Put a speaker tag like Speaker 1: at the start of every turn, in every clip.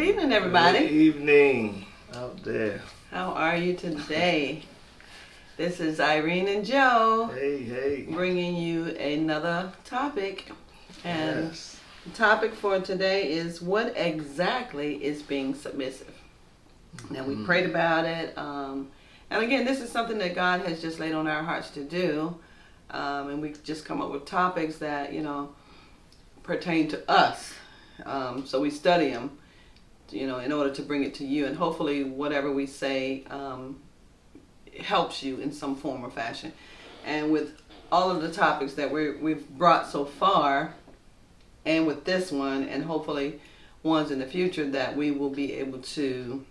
Speaker 1: evening, everybody.
Speaker 2: Good evening out there.
Speaker 1: How are you today? This is Irene and Joe.
Speaker 2: Hey.
Speaker 1: Bringing you another topic. And
Speaker 2: Yes.
Speaker 1: the topic for today is what exactly is being submissive? Now, we prayed about it. And again, this is something that God has just laid on our hearts to do. And we just come up with topics that, pertain to us. So we study them, in order to bring it to you. And hopefully whatever we say helps you in some form or fashion. And with all of the topics that we've brought so far, and with this one, and hopefully ones in the future, that we will be able to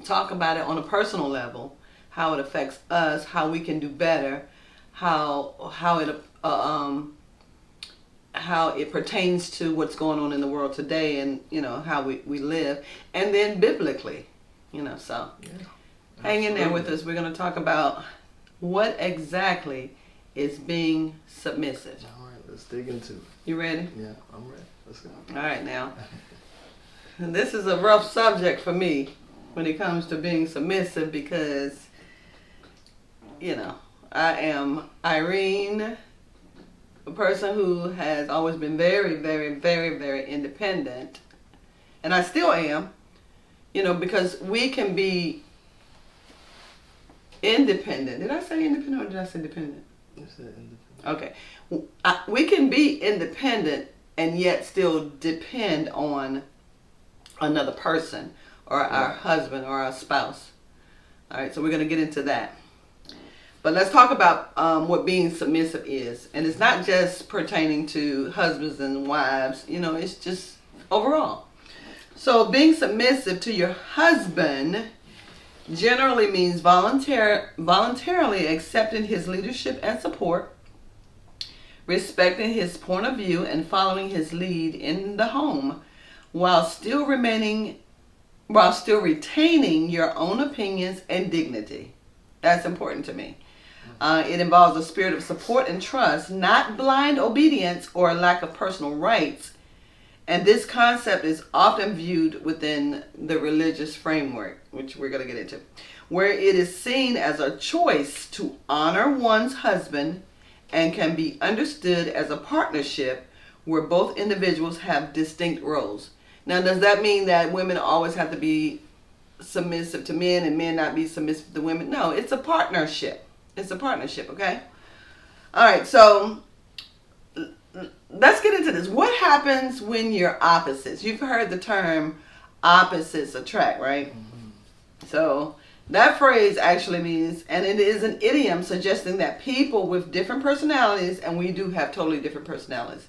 Speaker 1: talk about it on a personal level, how it affects us, how we can do better, how it pertains to what's going on in the world today, and how we live, and then biblically, so hang in there with us. We're going to talk about what exactly is being submissive.
Speaker 2: All right, let's dig into it.
Speaker 1: You ready?
Speaker 2: Yeah, I'm ready. Let's go.
Speaker 1: All right, now. This is a rough subject for me when it comes to being submissive, because I am Irene, a person who has always been very, very, very, very independent. And I still am, because we can be independent. Did I say independent or did I say dependent?
Speaker 2: You said independent.
Speaker 1: Okay. We can be independent and yet still depend on another person, or our husband or our spouse. All right, so we're going to get into that. But let's talk about what being submissive is. And it's not just pertaining to husbands and wives, it's just overall. So being submissive to your husband generally means voluntarily accepting his leadership and support, respecting his point of view, and following his lead in the home, while still retaining your own opinions and dignity. That's important to me. It involves a spirit of support and trust, not blind obedience or lack of personal rights. And this concept is often viewed within the religious framework, which we're going to get into, where it is seen as a choice to honor one's husband, and can be understood as a partnership where both individuals have distinct roles. Now, does that mean that women always have to be submissive to men and men not be submissive to women? No, it's a partnership. It's a partnership, okay? All right, so let's get into this. What happens when you're opposites? You've heard the term opposites attract, right? Mm-hmm. So that phrase actually means, and it is an idiom suggesting that people with different personalities, and we do have totally different personalities,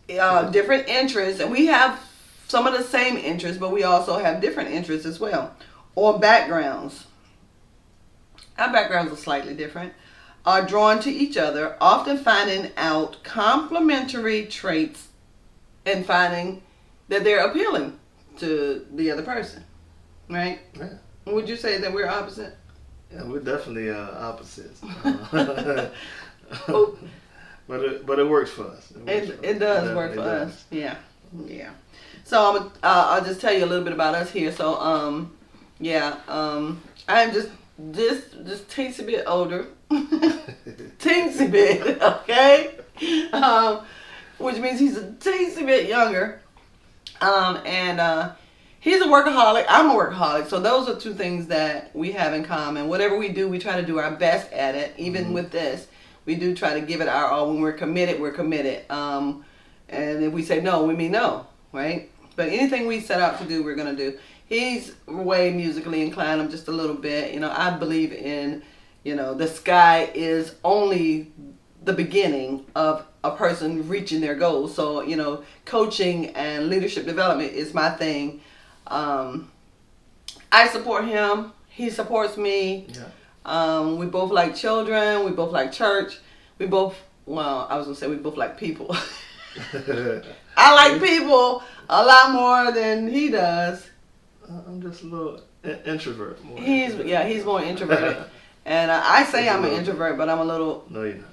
Speaker 1: different interests, and we have some of the same interests, but we also have different interests as well, or backgrounds. Our backgrounds are slightly different, are drawn to each other, often finding out complementary traits and finding that they're appealing to the other person, right?
Speaker 2: Yeah.
Speaker 1: Would you say that we're opposite?
Speaker 2: Yeah, we're definitely opposites.
Speaker 1: Oh.
Speaker 2: But it works for us.
Speaker 1: It does work for us. Yeah. So I'll just tell you a little bit about us here. So I'm just teensy bit older, teensy bit, okay, which means he's a teensy bit younger, and he's a workaholic. I'm a workaholic. So those are two things that we have in common. Whatever we do, we try to do our best at it. Even with this, we do try to give it our all. When we're committed, we're committed. And if we say no, we mean no, right? But anything we set out to do, we're going to do. He's way musically inclined. I'm just a little bit. I believe in, the sky is only the beginning of a person reaching their goals. So, coaching and leadership development is my thing. I support him. He supports me. Yeah. We both like children. We both like church. I was going to say we both like people. I like people a lot more than he does.
Speaker 2: I'm just a little introvert.
Speaker 1: He's more introverted. And I say I'm an introvert, but I'm a little...
Speaker 2: No, you're not.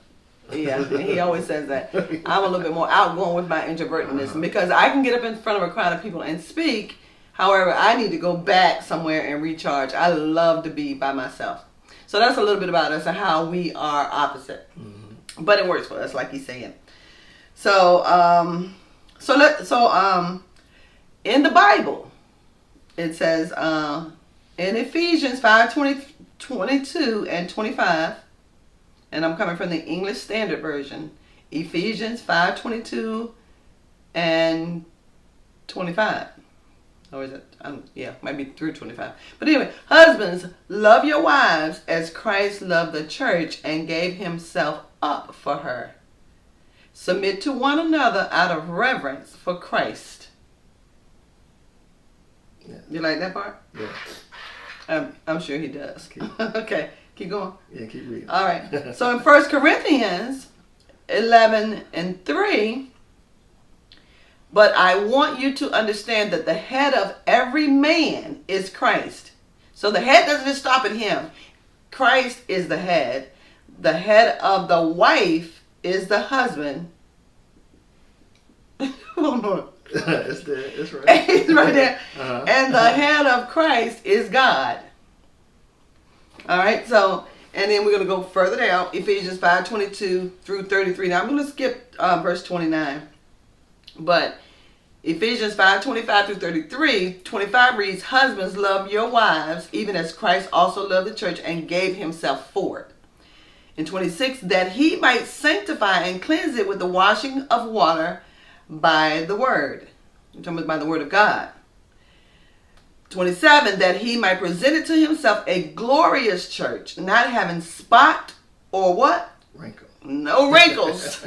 Speaker 1: Yeah, and he always says that. I'm a little bit more outgoing with my introvertedness because I can get up in front of a crowd of people and speak. However, I need to go back somewhere and recharge. I love to be by myself. So that's a little bit about us and how we are opposite. Mm-hmm. But it works for us, like he's saying. So, in the Bible, it says in Ephesians 5:22 and 25, and I'm coming from the English Standard Version, Ephesians 5:22 and 25. Or is it? Might be through 25. But anyway, husbands, love your wives as Christ loved the church and gave himself up for her. Submit to one another out of reverence for Christ. Yeah. You like that part?
Speaker 2: Yeah.
Speaker 1: I'm sure he does. Okay, keep going.
Speaker 2: Yeah, keep reading.
Speaker 1: All right. So in 1 Corinthians 11:3, but I want you to understand that the head of every man is Christ. So the head doesn't just stop at him. Christ is the head. The head of the wife is the husband. Hold on.
Speaker 2: It's there. It's right.
Speaker 1: It's right there.
Speaker 2: Uh-huh.
Speaker 1: And the head of Christ is God. All right. So, and then we're going to go further down. Ephesians 5:22 through 33. Now I'm going to skip verse 29. But Ephesians 5:25 through 33, 25 reads, husbands, love your wives, even as Christ also loved the church and gave himself for it. In 26, that he might sanctify and cleanse it with the washing of water by the word. I'm talking about by the word of God. 27, that he might present it to himself a glorious church, not having spot or what?
Speaker 2: Wrinkle.
Speaker 1: No wrinkles.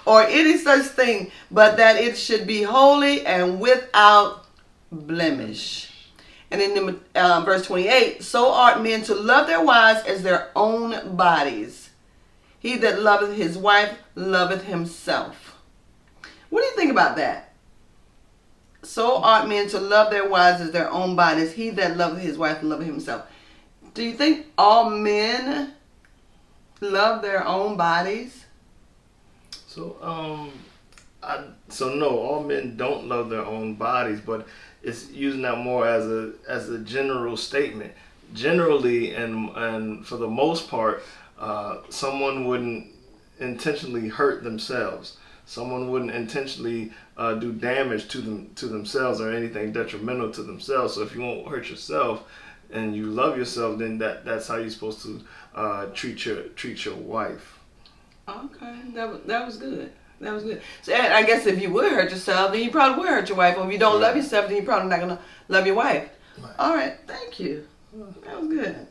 Speaker 1: Or any such thing, but that it should be holy and without blemish. And in verse 28, so ought men to love their wives as their own bodies. He that loveth his wife loveth himself. What do you think about that? So ought men to love their wives as their own bodies. He that loveth his wife loveth himself. Do you think all men love their own bodies?
Speaker 2: So no, all men don't love their own bodies, but it's using that more as a general statement. Generally, and for the most part, someone wouldn't intentionally hurt themselves. Someone wouldn't intentionally do damage to themselves or anything detrimental to themselves. So if you won't hurt yourself and you love yourself, then that's how you're supposed to treat your wife.
Speaker 1: Okay, that was good. That was good. So I guess if you would hurt yourself, then you probably would hurt your wife. Or if you don't love yourself, then you're probably not gonna love your wife. Right. All right, thank you. That was good.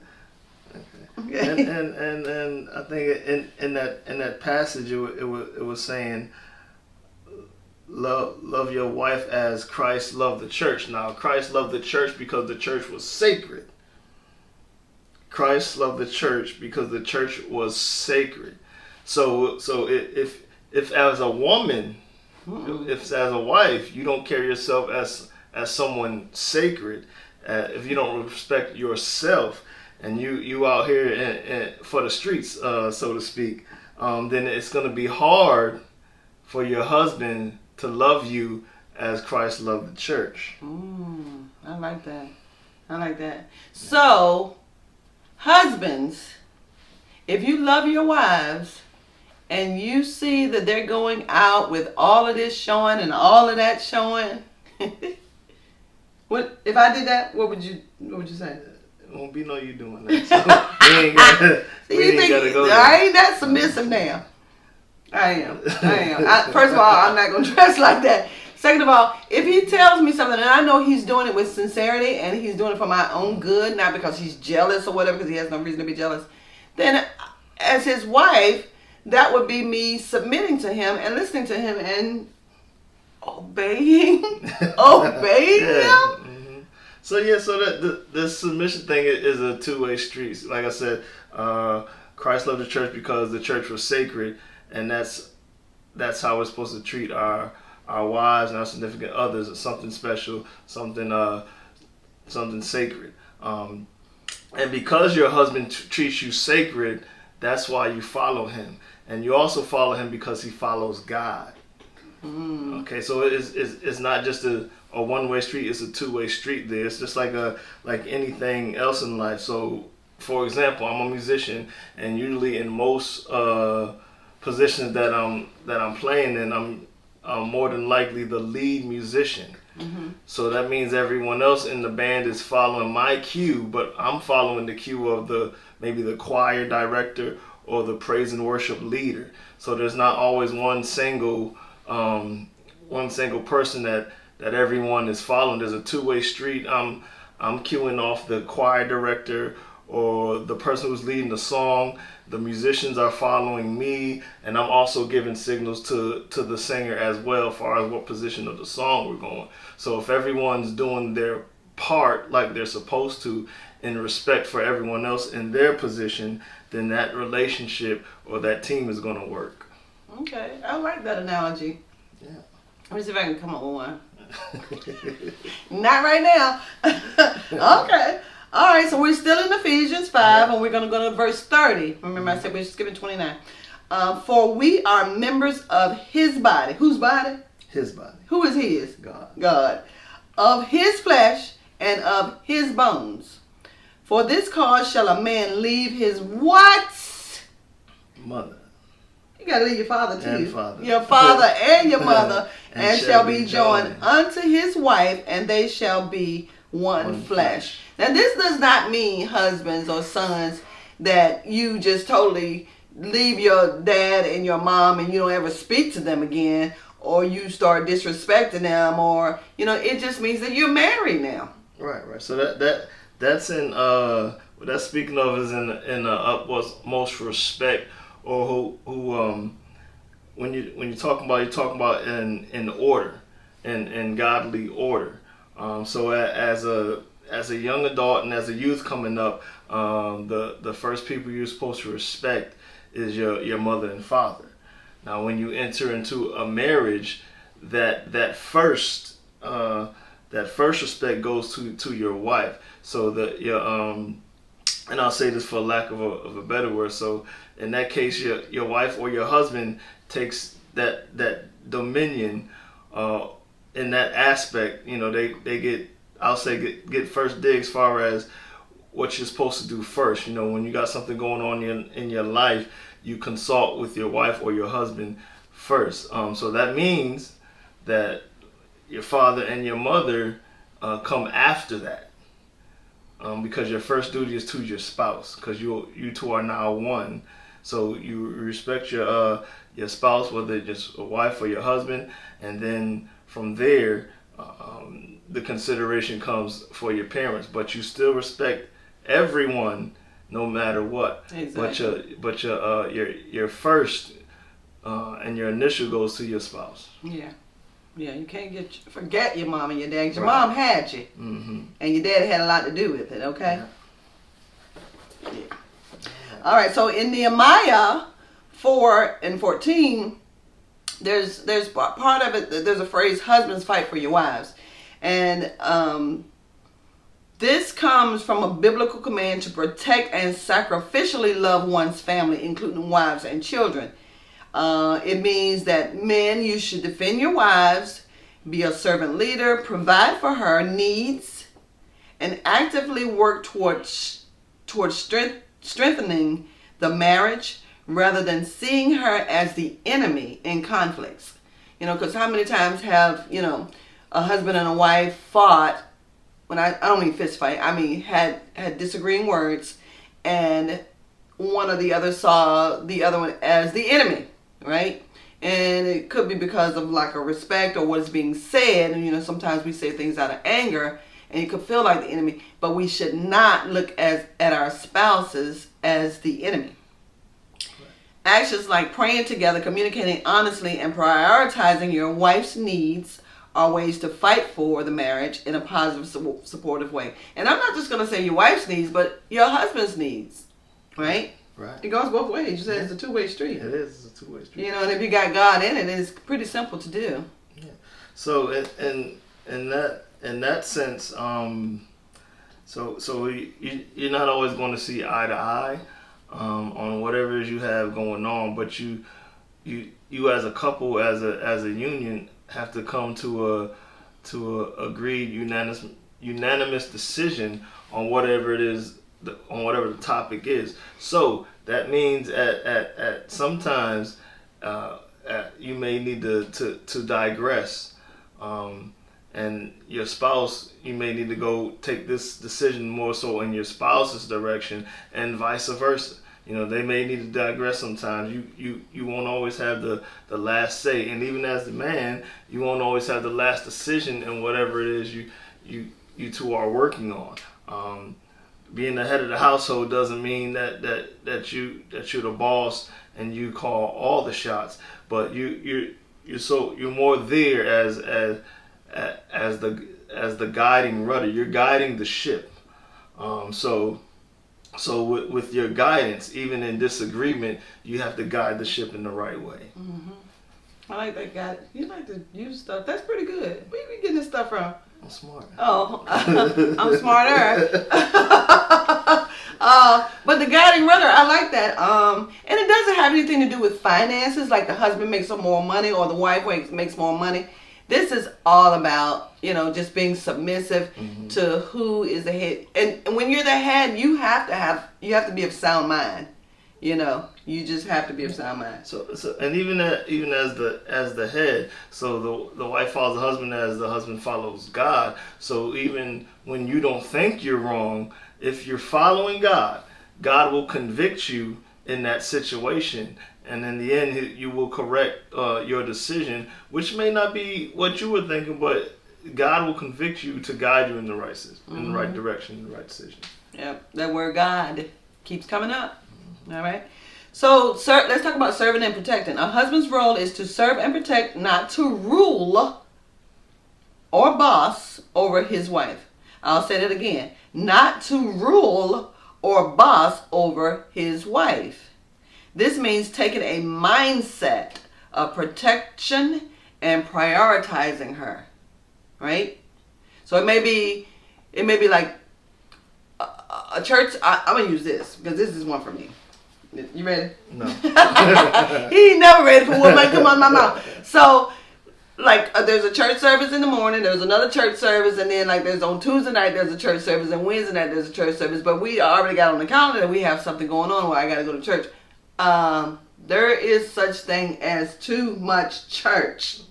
Speaker 2: Okay. And I think in that passage it was saying love your wife as Christ loved the church. Now Christ loved the church because the church was sacred. Christ loved the church because the church was sacred. So if as a woman, if as a wife, you don't carry yourself as someone sacred, if you don't respect yourself, and you out here for the streets, so to speak, then it's going to be hard for your husband to love you as Christ loved the church.
Speaker 1: I like that. So, husbands, if you love your wives, and you see that they're going out with all of this showing and all of that showing, what if I did that? What would you say?
Speaker 2: It won't be no you doing that. So we ain't gotta go there.
Speaker 1: I ain't that submissive now. I am. First of all, I'm not gonna dress like that. Second of all, if he tells me something and I know he's doing it with sincerity and he's doing it for my own good, not because he's jealous or whatever, because he has no reason to be jealous, then as his wife, that would be me submitting to him and listening to him and obeying him.
Speaker 2: Mm-hmm. So the submission thing is a two-way street. Like I said, Christ loved the church because the church was sacred, and that's how we're supposed to treat our wives and our significant others. As something special, something sacred. And because your husband treats you sacred, that's why you follow him. And you also follow him because he follows God. Okay, so it's not just a one-way street, it's a two-way street there. It's just like anything else in life. So, for example, I'm a musician, and usually in most positions that I'm playing in, I'm more than likely the lead musician. So that means everyone else in the band is following my cue, but I'm following the cue of maybe the choir director or the praise and worship leader. So there's not always one single person that everyone is following. There's a two-way street. I'm cueing off the choir director or the person who's leading the song. The musicians are following me, and I'm also giving signals to the singer as well, as far as what position of the song we're going. So if everyone's doing their part like they're supposed to, in respect for everyone else in their position, then that relationship or that team is going to work.
Speaker 1: Okay, I like that analogy.
Speaker 2: Yeah.
Speaker 1: Let me see if I can come up with one. Not right now. Okay. All right, so we're still in Ephesians 5, and we're going to go to verse 30. Remember, I said we're skipping 29. For we are members of his body. Whose body?
Speaker 2: His body.
Speaker 1: Who is his?
Speaker 2: God.
Speaker 1: God. Of his flesh and of his bones. For this cause shall a man leave his what?
Speaker 2: Mother.
Speaker 1: You got to leave your father too.
Speaker 2: And father.
Speaker 1: Your father and your mother,
Speaker 2: and
Speaker 1: shall be joined unto his wife, and they shall be one flesh. Now, this does not mean, husbands or sons, that you just totally leave your dad and your mom and you don't ever speak to them again, or you start disrespecting them, or, it just means that you're married now.
Speaker 2: Right. So that's in what that's speaking of is in utmost respect, or who when you're talking about, you're talking about in order, in godly order. So as a young adult and as a youth coming up, the first people you're supposed to respect is your mother and father. Now, when you enter into a marriage, that first respect goes to your wife. So and I'll say this for lack of a better word. So in that case, your wife or your husband takes that dominion in that aspect. They get first dig as far as what you're supposed to do first. When you got something going on in your life, you consult with your wife or your husband first. So that means that your father and your mother come after that. Because your first duty is to your spouse, because you two are now one. So you respect your spouse, whether it's just a wife or your husband, and then from there, the consideration comes for your parents. But you still respect everyone, no matter what.
Speaker 1: Exactly.
Speaker 2: But your first and your initial goes to your spouse.
Speaker 1: Yeah. Yeah, you can't forget your mom and your dad. Your
Speaker 2: Right.
Speaker 1: mom had you, and your dad had a lot to do with it. Okay. Yeah. All right. So in Nehemiah 4:14, there's part of it. There's a phrase: "Husbands, fight for your wives," and this comes from a biblical command to protect and sacrificially love one's family, including wives and children. It means that men, you should defend your wives, be a servant leader, provide for her needs, and actively work towards strengthening the marriage rather than seeing her as the enemy in conflicts. Because how many times have, a husband and a wife fought, when I don't mean fist fight, I mean had disagreeing words, and one or the other saw the other one as the enemy. Right? And it could be because of lack of respect or what is being said. And, sometimes we say things out of anger and you could feel like the enemy, but we should not look at our spouses as the enemy. Right. Actions like praying together, communicating honestly, and prioritizing your wife's needs are ways to fight for the marriage in a positive, supportive way. And I'm not just going to say your wife's needs, but your husband's needs. Right?
Speaker 2: Right.
Speaker 1: It goes both ways. You said it's a two-way street.
Speaker 2: It is. It's a two-way street.
Speaker 1: And if you got God in it, it's pretty simple to do.
Speaker 2: Yeah. So in that sense, so you're not always going to see eye to eye, on whatever it is you have going on, but you as a couple, as a union, have to come to a agreed unanimous decision on whatever it is, on whatever the topic is. So that means at sometimes you may need to digress, and your spouse, you may need to go take this decision more so in your spouse's direction, and vice versa. They may need to digress sometimes. You won't always have the last say, and even as the man, you won't always have the last decision in whatever it is you two are working on. Being the head of the household doesn't mean that you're the boss and you call all the shots, but you're more there as the guiding rudder. You're guiding the ship. So with your guidance, even in disagreement, you have to guide the ship in the right way.
Speaker 1: Mm-hmm. I like that guy. You like to use stuff. That's pretty good. Where you be getting this stuff from?
Speaker 2: I'm smart.
Speaker 1: Oh, I'm smarter. But the guiding rudder, I like that. And it doesn't have anything to do with finances, like the husband makes more money or the wife makes more money. This is all about, just being submissive to who is the head. And when you're the head, you have to be of sound mind. You just have to be of sound mind.
Speaker 2: So and even as the head, so the wife follows the husband as the husband follows God. So even when you don't think you're wrong, if you're following God, God will convict you in that situation. And in the end, you will correct your decision, which may not be what you were thinking, but God will convict you to guide you in the right in the right direction, in the right decision.
Speaker 1: Yep, that word God keeps coming up. All right. So, let's talk about serving and protecting. A husband's role is to serve and protect, not to rule or boss over his wife. I'll say that again. Not to rule or boss over his wife. This means taking a mindset of protection and prioritizing her, right? So it may be like a church. I'm gonna use this because this is one for me. You ready?
Speaker 2: No.
Speaker 1: He ain't never ready for what might come out of my mouth. So, there's a church service in the morning, there's another church service, and then there's on Tuesday night there's a church service, and Wednesday night there's a church service. But we already got on the calendar that we have something going on where I got to go to church. There is such thing as too much church.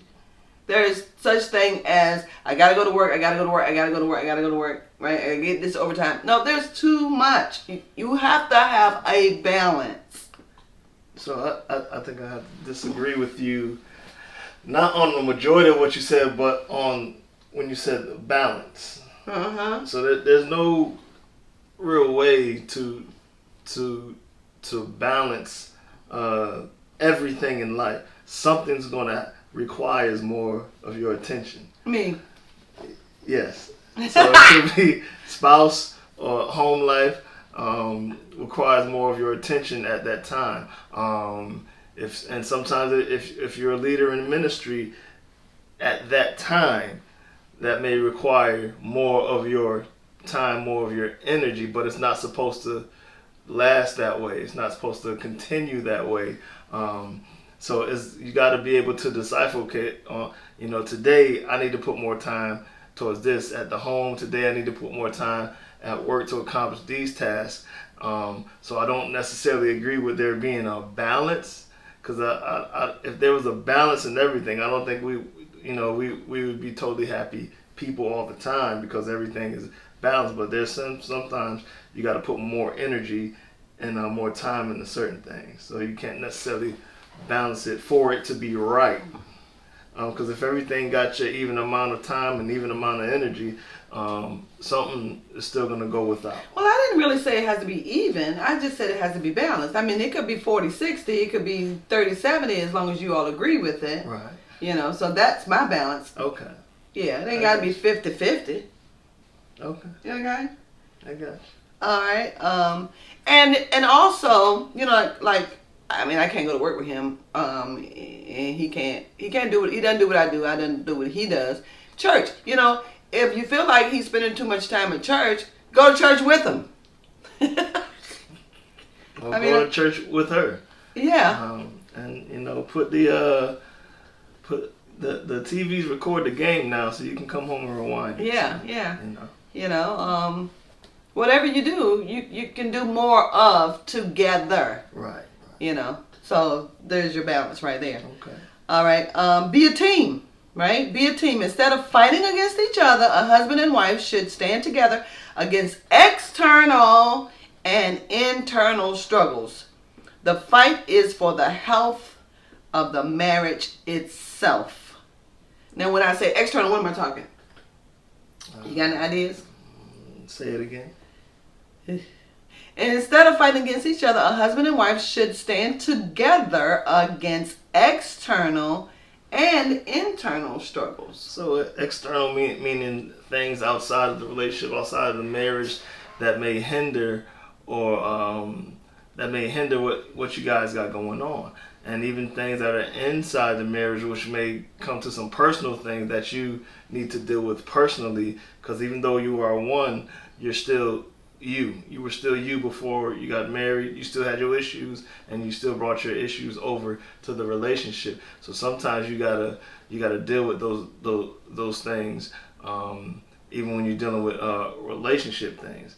Speaker 1: There is such thing as I gotta go to work, I gotta go to work, I gotta go to work, I gotta go to work, right? I get this overtime. No, there's too much. You have to have a balance.
Speaker 2: So I think I have to disagree with you, not on the majority of what you said, but on when you said balance.
Speaker 1: Uh-huh.
Speaker 2: So there's no real way to balance everything in life. Something's gonna requires more of your attention.
Speaker 1: Me.
Speaker 2: Yes. So it could be spouse or home life requires more of your attention at that time. Sometimes if you're a leader in ministry at that time, that may require more of your time, more of your energy, but it's not supposed to last that way. It's not supposed to continue that way. So you got to be able to decipher, okay, today I need to put more time towards this at the home. Today I need to put more time at work to accomplish these tasks. So I don't necessarily agree with there being a balance, because if there was a balance in everything, I don't think we would be totally happy people all the time because everything is balanced. But there's sometimes you got to put more energy and more time into certain things. So you can't necessarily balance it for it to be right, because if everything got your even amount of time and even amount of energy, something is still going to go without.
Speaker 1: Well, I didn't really say it has to be even. I just said it has to be balanced. I mean, it could be 40-60, it could be 30-70, as long as you all agree with it.
Speaker 2: Right.
Speaker 1: So that's my balance.
Speaker 2: Okay.
Speaker 1: Yeah, it ain't got to be 50-50.
Speaker 2: Okay.
Speaker 1: You okay?
Speaker 2: I got you.
Speaker 1: All right. And also, I mean, I can't go to work with him, and he can't do it. He doesn't do what I do. I don't do what he does. Church, if you feel like he's spending too much time at church, go to church with him.
Speaker 2: Or go to church with her.
Speaker 1: Yeah.
Speaker 2: And put the TVs record the game now, so you can come home and rewind.
Speaker 1: Yeah, yeah. Whatever you do, you can do more of together.
Speaker 2: Right.
Speaker 1: So there's your balance right there.
Speaker 2: Okay.
Speaker 1: All right. Be a team, right? Be a team. Instead of fighting against each other, a husband and wife should stand together against external and internal struggles. The fight is for the health of the marriage itself. Now, when I say external, what am I talking? You got any ideas?
Speaker 2: Say it again.
Speaker 1: And instead of fighting against each other, a husband and wife should stand together against external and internal struggles.
Speaker 2: So external meaning things outside of the relationship, outside of the marriage that may hinder what you guys got going on. And even things that are inside the marriage, which may come to some personal things that you need to deal with personally. Because even though you are one, you're still you. You were still you before you got married. You still had your issues, and you still brought your issues over to the relationship. So sometimes you gotta deal with those things, even when you're dealing with relationship things.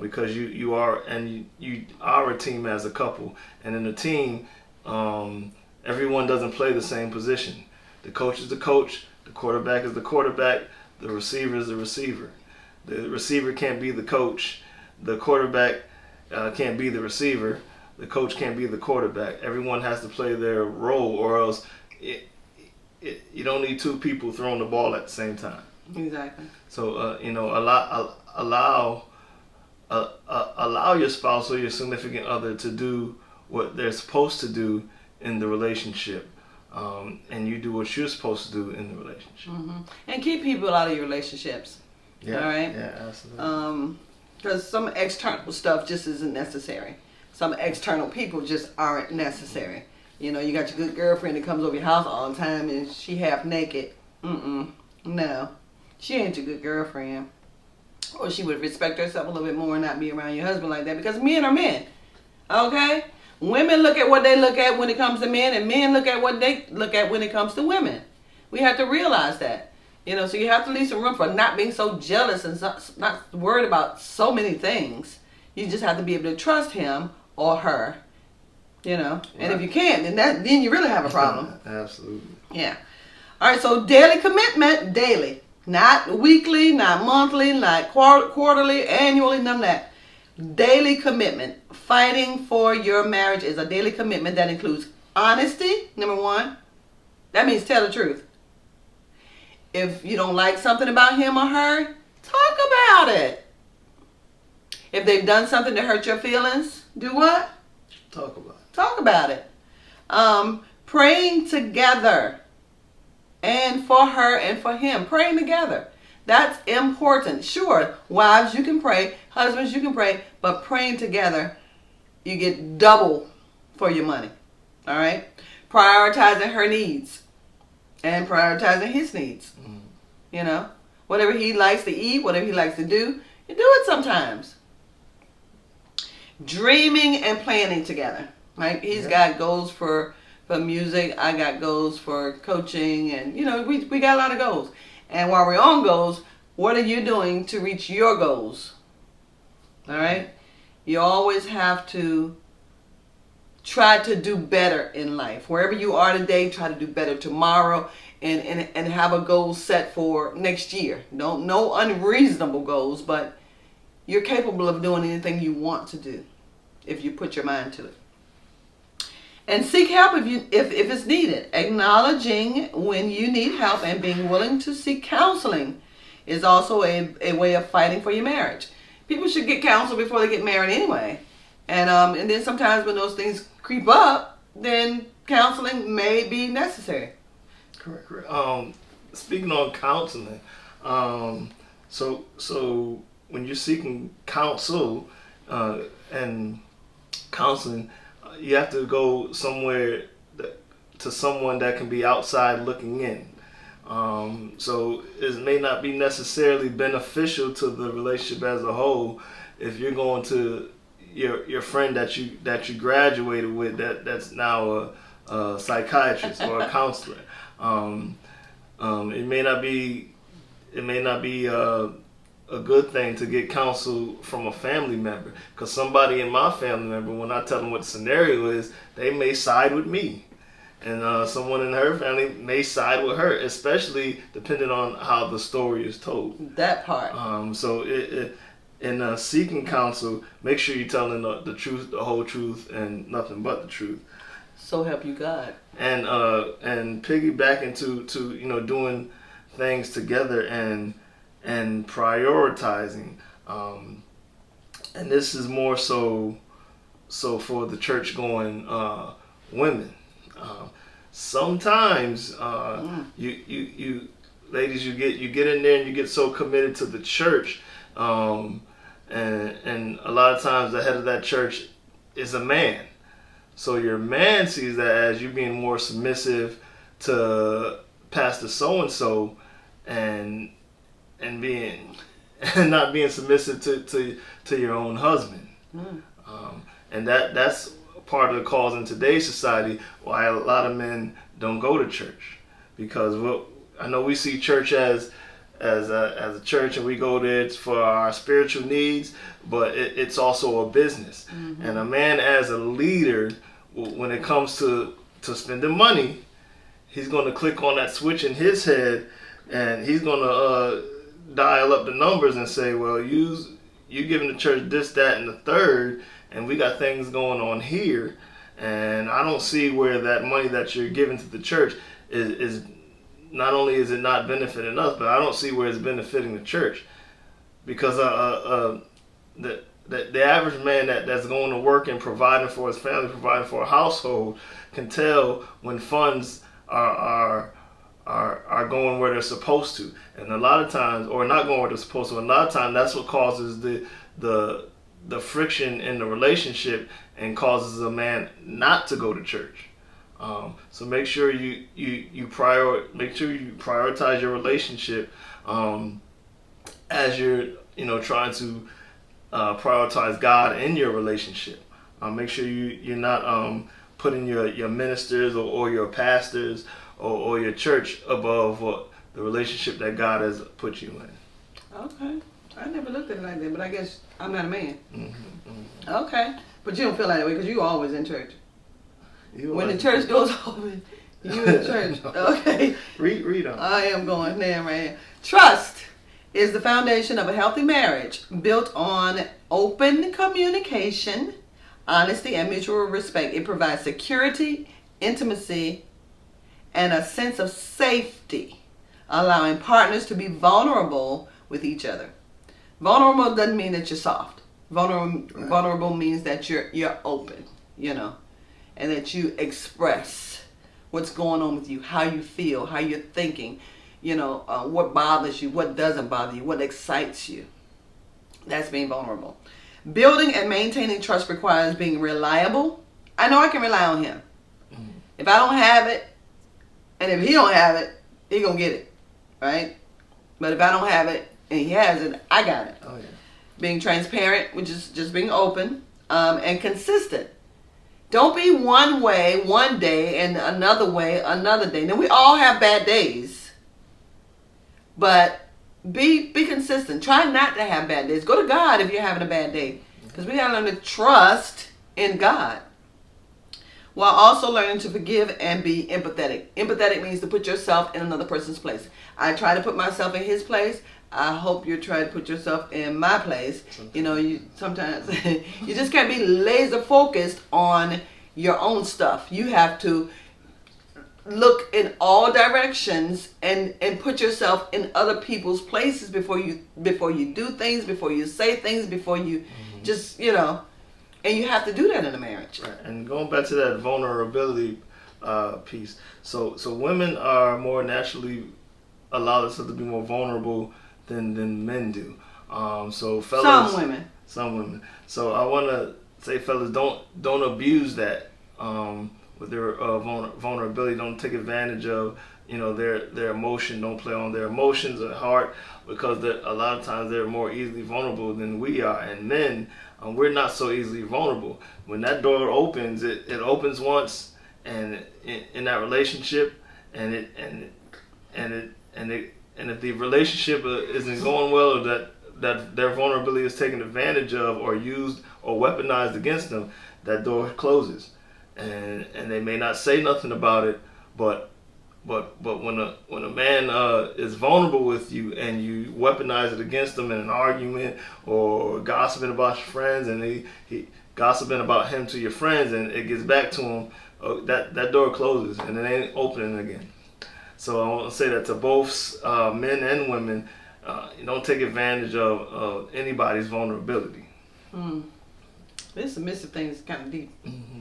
Speaker 2: Because you are a team as a couple, and in a team, everyone doesn't play the same position. The coach is the coach, the quarterback is the quarterback, the receiver is the receiver. The receiver can't be the coach, the quarterback can't be the receiver, the coach can't be the quarterback. Everyone has to play their role, or else you don't need two people throwing the ball at the same time.
Speaker 1: Exactly.
Speaker 2: So allow your spouse or your significant other to do what they're supposed to do in the relationship, and you do what you're supposed to do in the relationship.
Speaker 1: Mm-hmm. And keep people out of your relationships.
Speaker 2: Yeah.
Speaker 1: All right.
Speaker 2: Yeah, absolutely.
Speaker 1: Because some external stuff just isn't necessary. Some external people just aren't necessary. You got your good girlfriend that comes over your house all the time and she half naked. No, she ain't your good girlfriend. Or she would respect herself a little bit more and not be around your husband like that, because men are men. Okay? Women look at what they look at when it comes to men, and men look at what they look at when it comes to women. We have to realize that. So you have to leave some room for not being so jealous and not worried about so many things. You just have to be able to trust him or her. And if you can't, then you really have a problem.
Speaker 2: Absolutely.
Speaker 1: Yeah. All right, so daily commitment, daily. Not weekly, not monthly, not quarterly, annually, none of that. Daily commitment. Fighting for your marriage is a daily commitment that includes honesty, number one. That means tell the truth. If you don't like something about him or her, talk about it. If they've done something to hurt your feelings, do what?
Speaker 2: Talk about it.
Speaker 1: Talk about it. Praying together. And for her and for him. Praying together. That's important. Sure, wives, you can pray. Husbands, you can pray. But praying together, you get double for your money. All right? Prioritizing her needs. And prioritizing his needs. Whatever he likes to eat, whatever he likes to do, you do it sometimes. Dreaming and planning together. Right? He's got goals for music. I got goals for coaching. And, we got a lot of goals. And while we're on goals, what are you doing to reach your goals? All right? You always have to try to do better in life. Wherever you are today, try to do better tomorrow, and have a goal set for next year. No unreasonable goals, but you're capable of doing anything you want to do if you put your mind to it. And seek help if it's needed. Acknowledging when you need help and being willing to seek counseling is also a way of fighting for your marriage. People should get counsel before they get married anyway. And then sometimes when those things creep up, then counseling may be necessary.
Speaker 2: Correct. Speaking on counseling, so when you're seeking counsel and counseling, you have to go somewhere to someone that can be outside looking in. So it may not be necessarily beneficial to the relationship as a whole if you're going to your friend that you graduated with that's now a psychiatrist or a counselor. It may not be a good thing to get counsel from a family member, because somebody in my family member, when I tell them what the scenario is, they may side with me, and someone in her family may side with her, especially depending on how the story is told.
Speaker 1: That part.
Speaker 2: So in seeking counsel, make sure you're telling the truth, the whole truth, and nothing but the truth.
Speaker 1: So help you God.
Speaker 2: And piggybacking to doing things together and prioritizing. And this is more so for the church going women. Sometimes you ladies, you get in there and you get so committed to the church, and a lot of times the head of that church is a man. So your man sees that as you being more submissive to Pastor so and so, and being and not being submissive to your own husband. And that's part of the cause in today's society why a lot of men don't go to church, because I know we see church as a church, and we go there for our spiritual needs, but it's also a business. And a man as a leader, when it comes to spending money, he's going to click on that switch in his head, and he's going to dial up the numbers and say, well, you giving the church this, that, and the third, and we got things going on here, and I don't see where that money that you're giving to the church is not only is it not benefiting us, but I don't see where it's benefiting the church, because the average man that's going to work and providing for his family, providing for a household, can tell when funds are going where they're supposed to, and a lot of times, or not going where they're supposed to. And a lot of times, that's what causes the friction in the relationship and causes a man not to go to church. So make sure you prioritize your relationship as you're trying to prioritize God in your relationship. Make sure you're not putting your ministers or your pastors or your church above the relationship that God has put you in.
Speaker 1: Okay. I never looked at it like that, but I guess I'm not a man. Okay. But you don't feel that way because you always in church. When the church doors open, you in church. Okay.
Speaker 2: Read on.
Speaker 1: I am going there, man. Trust is the foundation of a healthy marriage, built on open communication, honesty, and mutual respect. It provides security, intimacy, and a sense of safety, allowing partners to be vulnerable with each other. Vulnerable doesn't mean that you're soft. Vulnerable means that you're open, and that you express what's going on with you, how you feel, how you're thinking, what bothers you, what doesn't bother you, what excites you. That's being vulnerable. Building and maintaining trust requires being reliable. I know I can rely on him. If I don't have it, and if he don't have it, he gonna get it, right? But if I don't have it and he has it, I got it.
Speaker 2: Oh yeah.
Speaker 1: Being transparent, which is just being open, and consistent. Don't be one way one day and another way another day. Now we all have bad days, but be consistent. Try not to have bad days. Go to God if you're having a bad day, because we gotta learn to trust in God, while also learning to forgive and be empathetic. Empathetic means to put yourself in another person's place. I try to put myself in his place. I hope you're trying to put yourself in my place. You sometimes you just can't be laser focused on your own stuff. You have to look in all directions and put yourself in other people's places before you do things, before you say things, before you just and you have to do that in a marriage.
Speaker 2: Right. And going back to that vulnerability piece, so women are more naturally allow themselves to be more vulnerable than men do. So fellas, some women. So I want to say, fellas, don't abuse that with their vulnerability. Don't take advantage of their emotion, don't play on their emotions or heart, because a lot of times they're more easily vulnerable than we are. And men, we're not so easily vulnerable. When that door opens, it opens once, and in that relationship, and if the relationship isn't going well, or that their vulnerability is taken advantage of or used or weaponized against them, that door closes, and they may not say nothing about it, but when a man is vulnerable with you and you weaponize it against them in an argument, or gossiping about your friends, and he gossiping about him to your friends, and it gets back to him, that door closes and it ain't opening again. So I want to say that to both men and women, you don't take advantage of anybody's vulnerability.
Speaker 1: This submissive thing is kind of deep.
Speaker 2: Mm-hmm.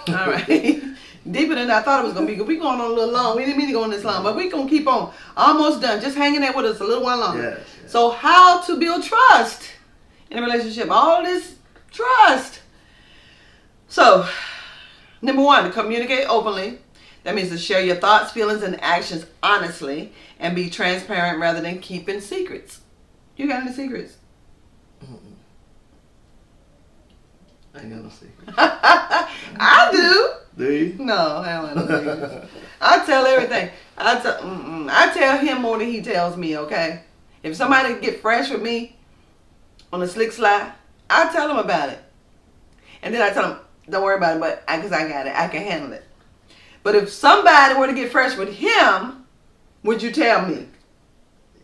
Speaker 1: All right. Deeper than I thought it was going to be. We're going on a little long. We didn't mean to go on this long, but we're going to keep on. Almost done. Just hanging there with us a little while longer.
Speaker 2: Yes.
Speaker 1: So how to build trust in a relationship. All this trust. So, number 1, to communicate openly. That means to share your thoughts, feelings, and actions honestly, and be transparent rather than keeping secrets. You got any secrets?
Speaker 2: I ain't got no secrets.
Speaker 1: I do.
Speaker 2: Do you?
Speaker 1: No, I don't have no secrets. I tell everything. I tell him more than he tells me, okay? If somebody get fresh with me on a slick slide, I tell them about it. And then I tell them, don't worry about it, because I got it. I can handle it. But if somebody were to get fresh with him, would you tell me?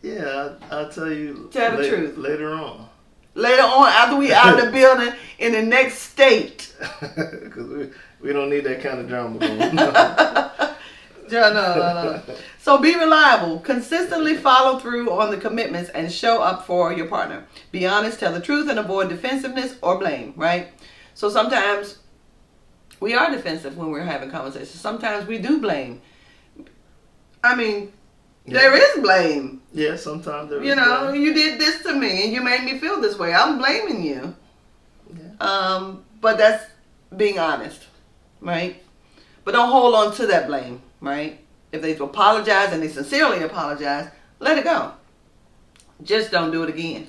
Speaker 2: Yeah, I'll tell you.
Speaker 1: Tell the truth.
Speaker 2: Later on.
Speaker 1: Later on, after we out of the building, in the next state.
Speaker 2: Because we don't need that kind of drama going on.
Speaker 1: No. So be reliable. Consistently follow through on the commitments and show up for your partner. Be honest, tell the truth, and avoid defensiveness or blame, right? So sometimes we are defensive when we're having conversations. Sometimes we do blame. I mean, there is blame.
Speaker 2: Yeah, sometimes there is
Speaker 1: blame. You did this to me and you made me feel this way. I'm blaming you. Yeah. But that's being honest, right? But don't hold on to that blame, right? If they apologize and they sincerely apologize, let it go. Just don't do it again,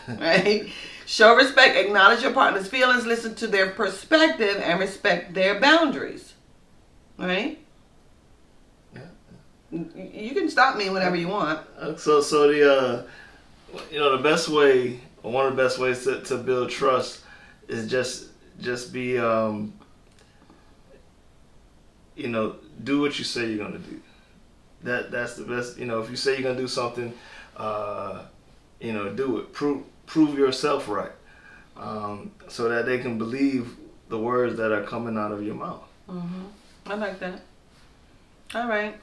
Speaker 1: right? Show respect, acknowledge your partner's feelings, listen to their perspective, and respect their boundaries, right? You can stop me whenever you want.
Speaker 2: So the the best way, or one of the best ways to build trust is just be do what you say you're gonna do. That's the best. If you say you're gonna do something, do it. Prove yourself right, so that they can believe the words that are coming out of your mouth.
Speaker 1: I like that. All right.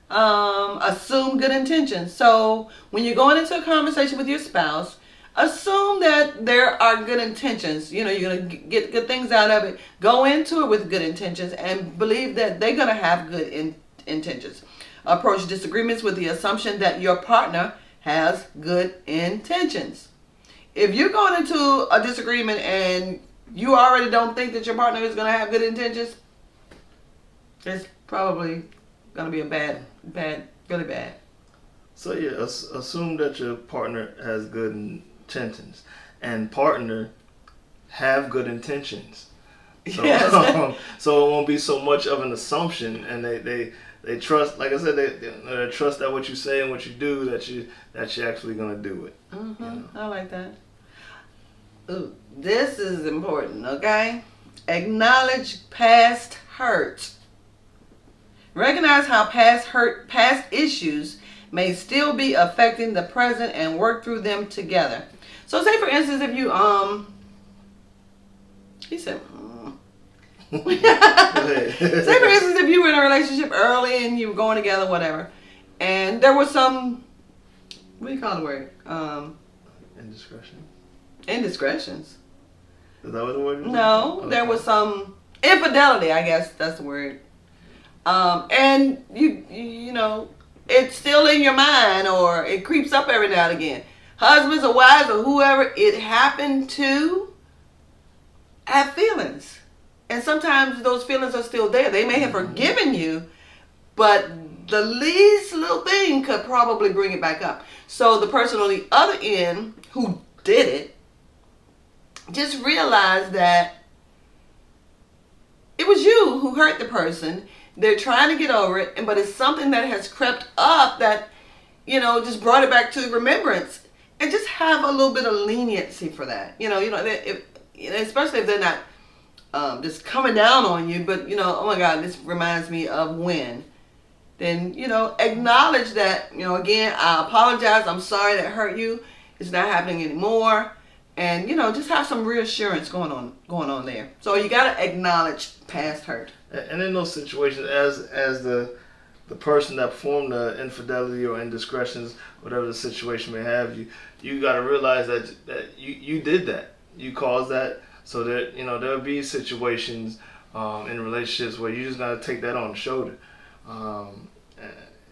Speaker 1: Assume good intentions. So when you're going into a conversation with your spouse, assume that there are good intentions. You're going to get good things out of it. Go into it with good intentions and believe that they're going to have good intentions. Approach disagreements with the assumption that your partner has good intentions. If you're going into a disagreement and you already don't think that your partner is going to have good intentions, it's probably going to be really bad.
Speaker 2: So yeah, assume that your partner has good intentions, and partner have good intentions. So,
Speaker 1: yes.
Speaker 2: So it won't be so much of an assumption, and they trust. Like I said, they trust that what you say and what you do, that you're actually gonna do it.
Speaker 1: I like that. Ooh, this is important. Okay, acknowledge past hurt. Recognize how past issues may still be affecting the present and work through them together. So say for instance, if you he said say for instance, if you were in a relationship early and you were going together, whatever, and there was some, what do you call the word? Indiscretions.
Speaker 2: Is that what the word is?
Speaker 1: No, okay. There was some infidelity, I guess that's the word. And you know, it's still in your mind, or it creeps up every now and again. Husbands or wives or whoever it happened to have feelings. And sometimes those feelings are still there. They may have forgiven you, but the least little thing could probably bring it back up. So the person on the other end who did it just realized that it was you who hurt the person. They're trying to get over it, but it's something that has crept up that, just brought it back to remembrance. And just have a little bit of leniency for that. Especially if they're not just coming down on you, but, oh my God, this reminds me of when. Then, acknowledge that, again, I apologize. I'm sorry that hurt you. It's not happening anymore. And, just have some reassurance going on there. So you got to acknowledge past hurt.
Speaker 2: And in those situations, as the person that performed the infidelity or indiscretions, whatever the situation may have, you got to realize that you did that. You caused that. So that, there'll be situations in relationships where you just got to take that on the shoulder.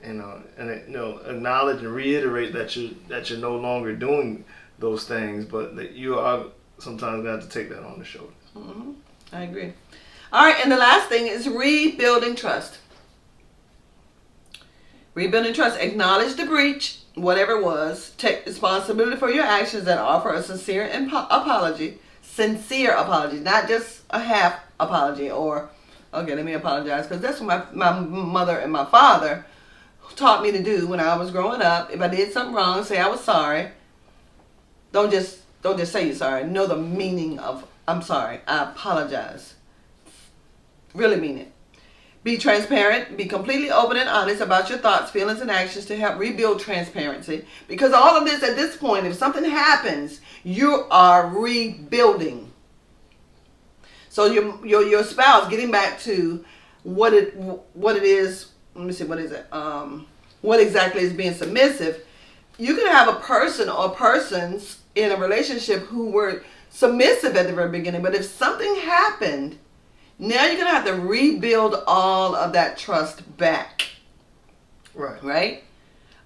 Speaker 2: Acknowledge and reiterate that you're no longer doing those things, but that you are sometimes going to have to take that on the shoulder.
Speaker 1: Mm-hmm. I agree. All right, and the last thing is rebuilding trust. Rebuilding trust. Acknowledge the breach, whatever it was. Take responsibility for your actions and offer a sincere apology. Sincere apology, not just a half apology or, okay, let me apologize, because that's what my mother and my father taught me to do when I was growing up. If I did something wrong, say I was sorry. Don't just say you're sorry. Know the meaning of I'm sorry. I apologize. Really mean it. Be transparent. Be completely open and honest about your thoughts, feelings, and actions to help rebuild transparency. Because all of this, at this point, if something happens, you are rebuilding. So your spouse, getting back to what it is. Let me see, what is it? What exactly is being submissive? You can have a person or persons in a relationship who were submissive at the very beginning, but if something happened, now you're going to have to rebuild all of that trust back. Right?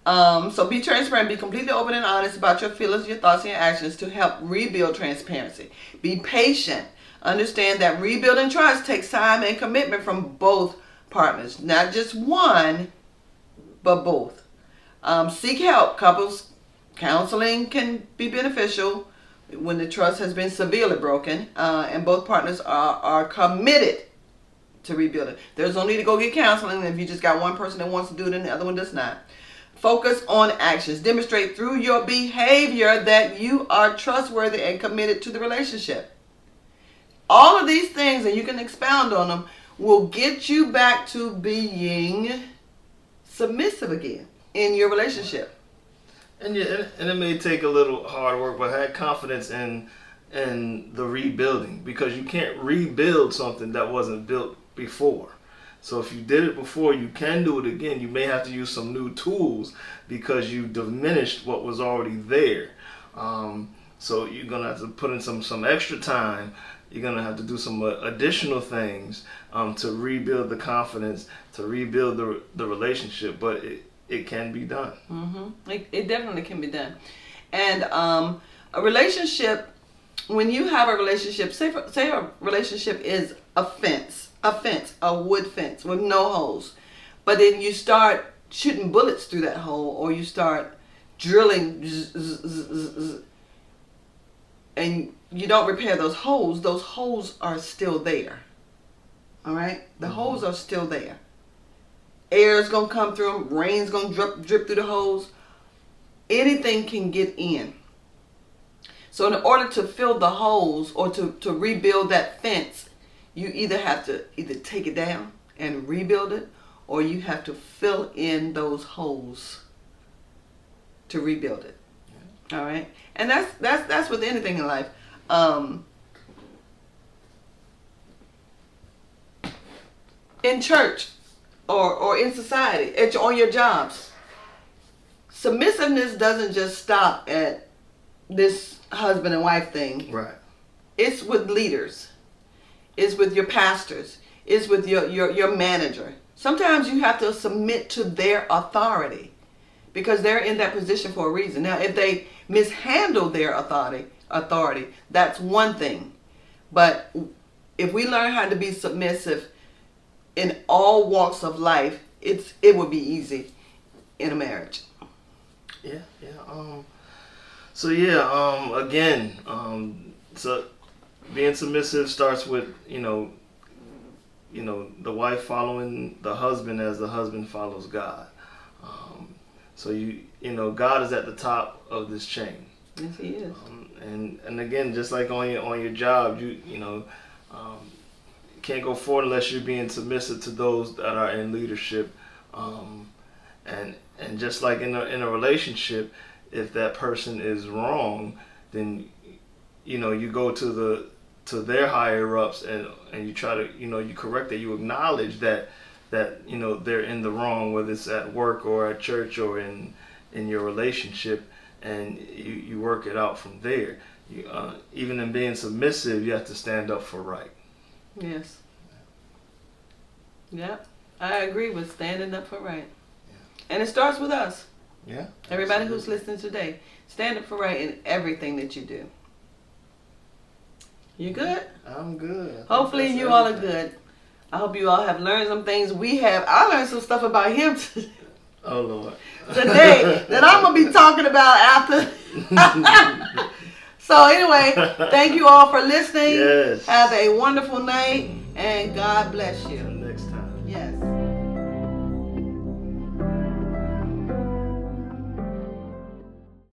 Speaker 1: So be transparent. Be completely open and honest about your feelings, your thoughts, and your actions to help rebuild transparency. Be patient. Understand that rebuilding trust takes time and commitment from both partners. Not just one, but both. Seek help. Couples counseling can be beneficial when the trust has been severely broken, and both partners are committed to rebuild it. There's no need to go get counseling if you just got one person that wants to do it and the other one does not. Focus on actions. Demonstrate through your behavior that you are trustworthy and committed to the relationship. All of these things, and you can expound on them, will get you back to being submissive again in your relationship.
Speaker 2: And it may take a little hard work, but have confidence in the rebuilding, because you can't rebuild something that wasn't built before. So if you did it before, you can do it again. You may have to use some new tools because you diminished what was already there. So you're gonna have to put in some extra time. You're gonna have to do some additional things to rebuild the confidence, to rebuild the relationship. But it can be done.
Speaker 1: Mm-hmm. It definitely can be done. And a relationship, when you have a relationship, say a relationship is a wood fence with no holes, but then you start shooting bullets through that hole, or you start drilling, and you don't repair those holes are still there. All right? The holes are still there. Air's going to come through them. Rain's going to drip through the holes. Anything can get in. So in order to fill the holes or to rebuild that fence, you either have to take it down and rebuild it, or you have to fill in those holes to rebuild it. Yeah. All right? And that's with anything in life. In church, or in society, on your jobs. Submissiveness doesn't just stop at this husband and wife thing.
Speaker 2: Right.
Speaker 1: It's with leaders. It's with your pastors. It's with your manager. Sometimes you have to submit to their authority because they're in that position for a reason. Now, if they mishandle their authority, that's one thing. But if we learn how to be submissive in all walks of life, it would be easy in a marriage.
Speaker 2: Yeah. So yeah. Again. So being submissive starts with the wife following the husband as the husband follows God. So God is at the top of this chain.
Speaker 1: Yes, He is.
Speaker 2: And again, just like on your job, you can't go forward unless you're being submissive to those that are in leadership. And just like in a relationship, if that person is wrong, then you go to their higher ups and you try to you correct it. You acknowledge that they're in the wrong, whether it's at work or at church or in your relationship, and you work it out from there. Even in being submissive, you have to stand up for right.
Speaker 1: Yes. Yep. I agree with standing up for right. Yeah. And it starts with us.
Speaker 2: Yeah.
Speaker 1: Everybody who's listening today, stand up for right in everything that you do. You good?
Speaker 2: I'm good.
Speaker 1: Hopefully you all are good. I hope you all have learned some things. I learned some stuff about him
Speaker 2: oh Lord.
Speaker 1: today that I'm going to be talking about after. So anyway, thank you all for listening.
Speaker 2: Yes.
Speaker 1: Have a wonderful night and God bless you.
Speaker 2: Until next time.
Speaker 1: Yes.